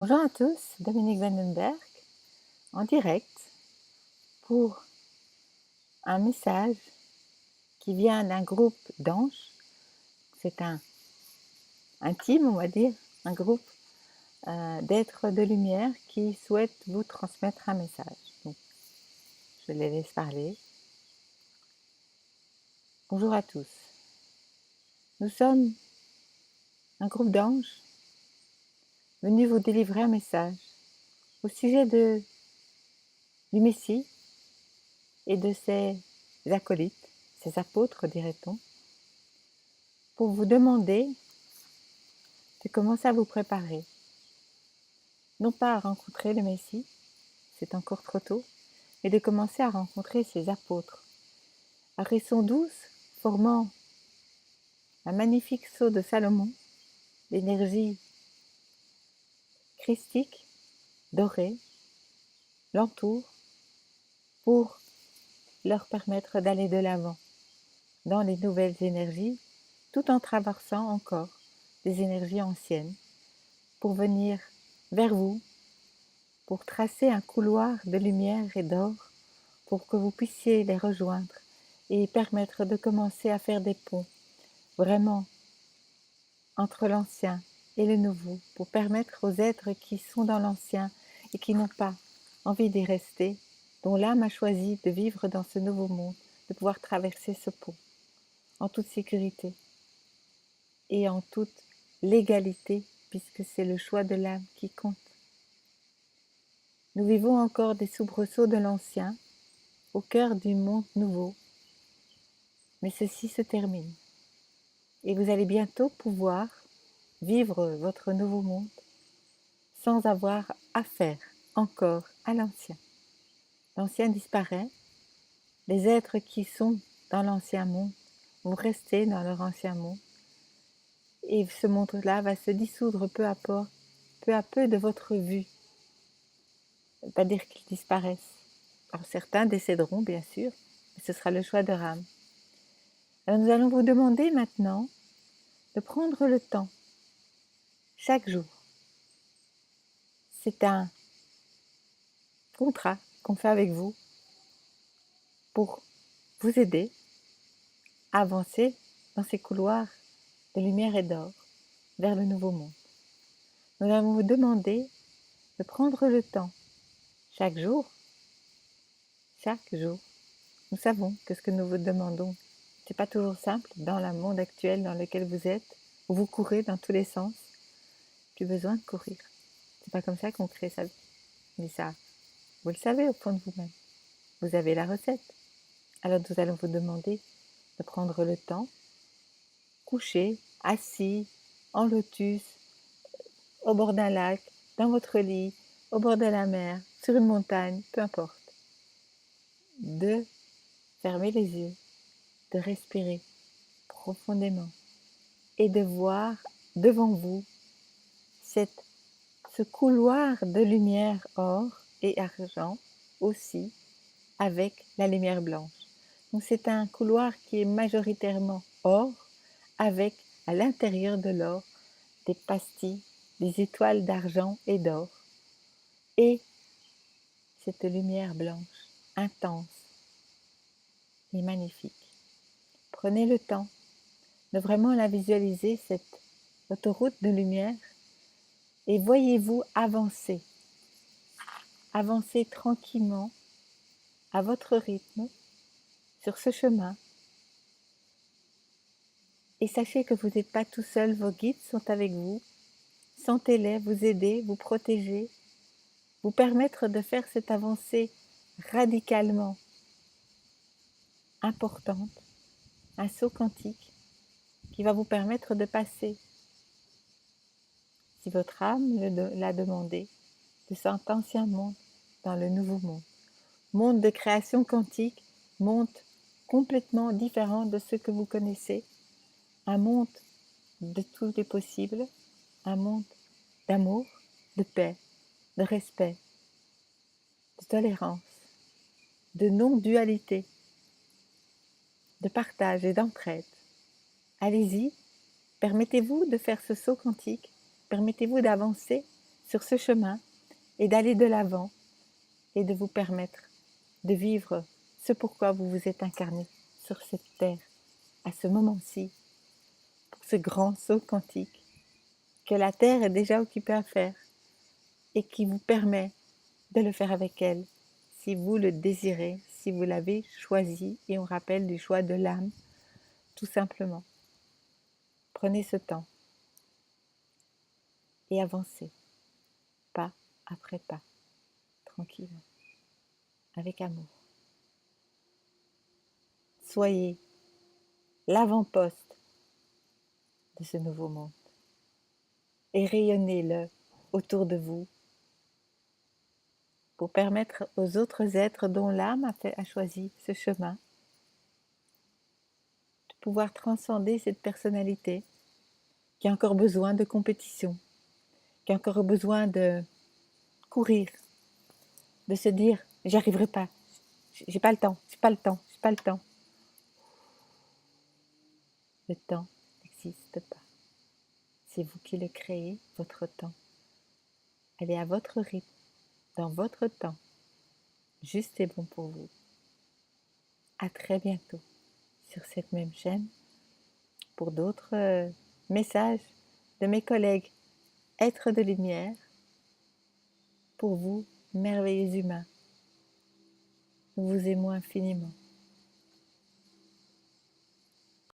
Bonjour à tous, Dominique Vandenberg en direct pour un message qui vient d'un groupe d'anges. C'est un team, on va dire, un groupe d'êtres de lumière qui souhaitent vous transmettre un message. Donc, je les laisse parler. Bonjour à tous. Nous sommes un groupe d'anges venus vous délivrer un message au sujet du Messie et de ses acolytes, ses apôtres, dirait-on, pour vous demander de commencer à vous préparer, non pas à rencontrer le Messie, c'est encore trop tôt, mais de commencer à rencontrer ses apôtres. À raison 12, formant un magnifique sceau de Salomon, l'énergie christique, dorée, l'entoure pour leur permettre d'aller de l'avant dans les nouvelles énergies, tout en traversant encore des énergies anciennes, pour venir vers vous, pour tracer un couloir de lumière et d'or, pour que vous puissiez les rejoindre et permettre de commencer à faire des ponts, vraiment, entre l'ancien et le nouveau, pour permettre aux êtres qui sont dans l'ancien et qui n'ont pas envie d'y rester, dont l'âme a choisi de vivre dans ce nouveau monde, de pouvoir traverser ce pont en toute sécurité et en toute légalité, puisque c'est le choix de l'âme qui compte. Nous vivons encore des soubresauts de l'ancien, au cœur du monde nouveau, mais ceci se termine. Et vous allez bientôt pouvoir vivre votre nouveau monde sans avoir affaire encore à l'ancien. L'ancien disparaît, les êtres qui sont dans l'ancien monde vont rester dans leur ancien monde, et ce monde-là va se dissoudre peu à peu de votre vue. Ça ne veut pas dire qu'ils disparaissent. Alors certains décéderont bien sûr, mais ce sera le choix de Ram. Alors nous allons vous demander maintenant de prendre le temps, chaque jour. C'est un contrat qu'on fait avec vous pour vous aider à avancer dans ces couloirs de lumière et d'or vers le nouveau monde. Nous allons vous demander de prendre le temps chaque jour. Nous savons que ce que nous vous demandons, ce n'est pas toujours simple dans le monde actuel dans lequel vous êtes, où vous courez dans tous les sens. Plus besoin de courir. C'est pas comme ça qu'on crée sa vie. Mais ça, vous le savez au fond de vous-même. Vous avez la recette. Alors nous allons vous demander de prendre le temps, couché, assis, en lotus, au bord d'un lac, dans votre lit, au bord de la mer, sur une montagne, peu importe, de fermer les yeux, de respirer profondément et de voir devant vous ce couloir de lumière or et argent aussi avec la lumière blanche. Donc c'est un couloir qui est majoritairement or avec à l'intérieur de l'or des pastilles, des étoiles d'argent et d'or et cette lumière blanche intense et magnifique. Prenez le temps de vraiment la visualiser, cette autoroute de lumière, et voyez-vous avancer, avancer tranquillement à votre rythme sur ce chemin. Et sachez que vous n'êtes pas tout seul, vos guides sont avec vous. Sentez-les vous aider, vous protéger, vous permettre de faire cette avancée radicalement importante, un saut quantique qui va vous permettre de passer, si votre âme l'a demandé, de cet ancien monde dans le nouveau monde. Monde de création quantique, monde complètement différent de ce que vous connaissez, un monde de tous les possibles, un monde d'amour, de paix, de respect, de tolérance, de non-dualité, de partage et d'entraide. Allez-y, permettez-vous de faire ce saut quantique, permettez-vous d'avancer sur ce chemin et d'aller de l'avant et de vous permettre de vivre ce pourquoi vous vous êtes incarné sur cette terre à ce moment-ci, pour ce grand saut quantique que la Terre est déjà occupée à faire et qui vous permet de le faire avec elle, si vous le désirez, si vous l'avez choisi, et on rappelle du choix de l'âme, tout simplement. Prenez ce temps et avancez, pas après pas, tranquillement, avec amour. Soyez l'avant-poste de ce nouveau monde et rayonnez-le autour de vous pour permettre aux autres êtres dont l'âme a choisi ce chemin de pouvoir transcender cette personnalité qui a encore besoin de compétition, qui a encore besoin de courir, de se dire j'y arriverai pas, j'ai pas le temps, j'ai pas le temps, j'ai pas le temps. Le temps n'existe pas. C'est vous qui le créez, votre temps. Elle est à votre rythme, dans votre temps, juste et bon pour vous. À très bientôt sur cette même chaîne pour d'autres messages de mes collègues êtres de lumière. Pour vous, merveilleux humains, nous vous aimons infiniment.